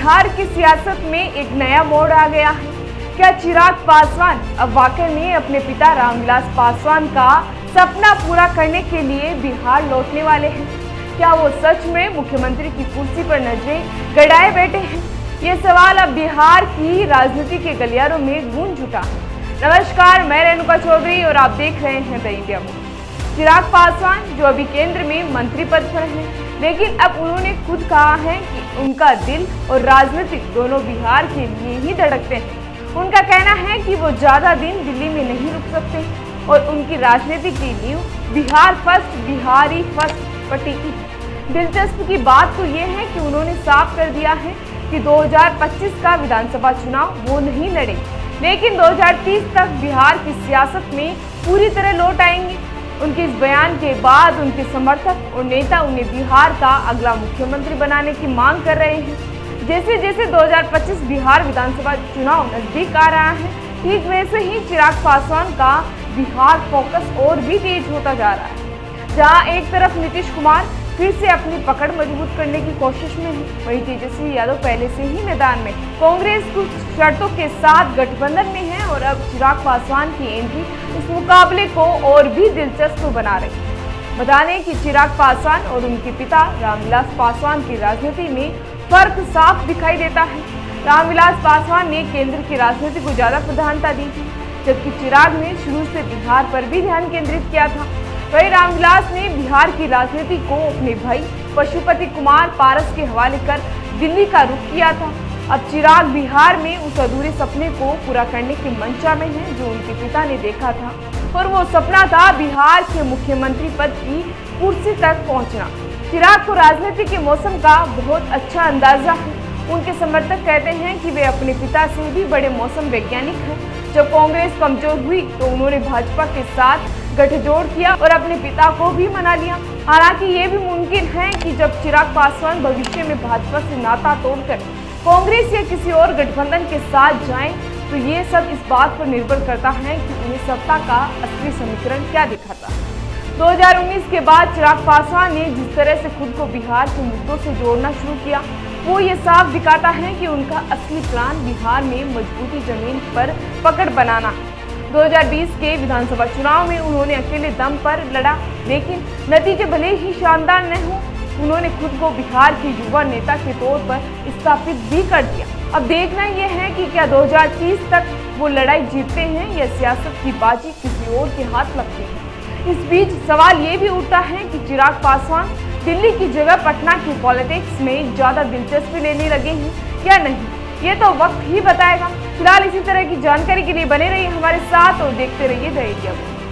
बिहार की सियासत में एक नया मोड़ आ गया है। क्या चिराग पासवान अब वाकई में अपने पिता रामविलास पासवान का सपना पूरा करने के लिए बिहार लौटने वाले हैं? क्या वो सच में मुख्यमंत्री की कुर्सी पर नजरें गड़ाए बैठे हैं? ये सवाल अब बिहार की राजनीति के गलियारों में गूंज उठा है। नमस्कार, मैं रेणुका चौधरी और आप देख रहे हैं the India move. Chirag Paswan जो अभी केंद्र में मंत्री पद पर हैं, लेकिन अब उन्होंने खुद कहा है कि उनका दिल और राजनीति दोनों बिहार के लिए ही धड़कते हैं। उनका कहना है कि वो ज्यादा दिन दिल्ली में नहीं रुक सकते और उनकी राजनीति की नींव बिहार फर्स्ट, बिहारी फर्स्ट पर टिकी है। दिलचस्प की बात तो ये है कि उन्होंने साफ कर दिया है कि 2025 का विधानसभा चुनाव वो नहीं लड़ेंगे, लेकिन 2030 तक बिहार की सियासत में पूरी तरह लौट आएंगे। उनके इस बयान के बाद उनके समर्थक और नेता उन्हें बिहार का अगला मुख्यमंत्री बनाने की मांग कर रहे हैं। जैसे जैसे 2025 बिहार विधानसभा चुनाव नजदीक आ रहा है, ठीक वैसे ही चिराग पासवान का बिहार फोकस और भी तेज होता जा रहा है। जहां एक तरफ नीतीश कुमार फिर से अपनी पकड़ मजबूत करने की कोशिश में है, वहीं तेजस्वी यादव पहले से ही मैदान में कांग्रेस कुछ शर्तों के साथ गठबंधन में है और अब चिराग पासवान की एंट्री इस मुकाबले को और भी दिलचस्प बना रही है। बता दें कि चिराग पासवान और उनके पिता रामविलास पासवान की राजनीति में फर्क साफ दिखाई देता है। रामविलास पासवान ने केंद्र की राजनीति को ज्यादा प्रधानता दी थी, जबकि चिराग ने शुरू से बिहार पर भी ध्यान केंद्रित किया था। वहीं रामविलास ने बिहार की राजनीति को अपने भाई पशुपति कुमार पारस के हवाले कर दिल्ली का रुख किया था। अब चिराग बिहार में उस अधूरे सपने को पूरा करने के मंशा में है जो उनके पिता ने देखा था, और वो सपना था बिहार के मुख्यमंत्री पद की कुर्सी तक पहुंचना। चिराग को राजनीति के मौसम का बहुत अच्छा अंदाजा है। उनके समर्थक कहते हैं कि वे अपने पिता से भी बड़े मौसम वैज्ञानिक हैं। जब कांग्रेस कमजोर हुई तो उन्होंने भाजपा के साथ गठजोड़ किया और अपने पिता को भी मना लिया। हालांकि ये भी मुमकिन है कि जब चिराग पासवान भविष्य में भाजपा से नाता तोड़कर कांग्रेस या किसी और गठबंधन के साथ जाएं, तो ये सब इस बात पर निर्भर करता है कि उन्हें सत्ता का असली समीकरण क्या दिखाता है। 2019 के बाद चिराग पासवान ने जिस तरह से खुद को बिहार के मुद्दों से जोड़ना शुरू किया, वो ये साफ दिखाता है कि उनका असली प्लान बिहार में मजबूती जमीन पर पकड़ बनाना है। 2020 के विधानसभा चुनाव में उन्होंने अकेले दम पर लड़ा, लेकिन नतीजे भले ही शानदार न हो, उन्होंने खुद को बिहार के युवा नेता के तौर पर स्थापित भी कर दिया। अब देखना यह है कि क्या 2030 तक वो लड़ाई जीतते हैं या सियासत की बाजी किसी और के हाथ लगती है। इस बीच सवाल ये भी उठता है कि चिराग पासवान दिल्ली की जगह पटना की पॉलिटिक्स में ज्यादा दिलचस्पी लेने लगे हैं या नहीं, ये तो वक्त ही बताएगा। फिलहाल इसी तरह की जानकारी के लिए बने रहिए हमारे साथ और देखते रहिए द इंडिया मूव।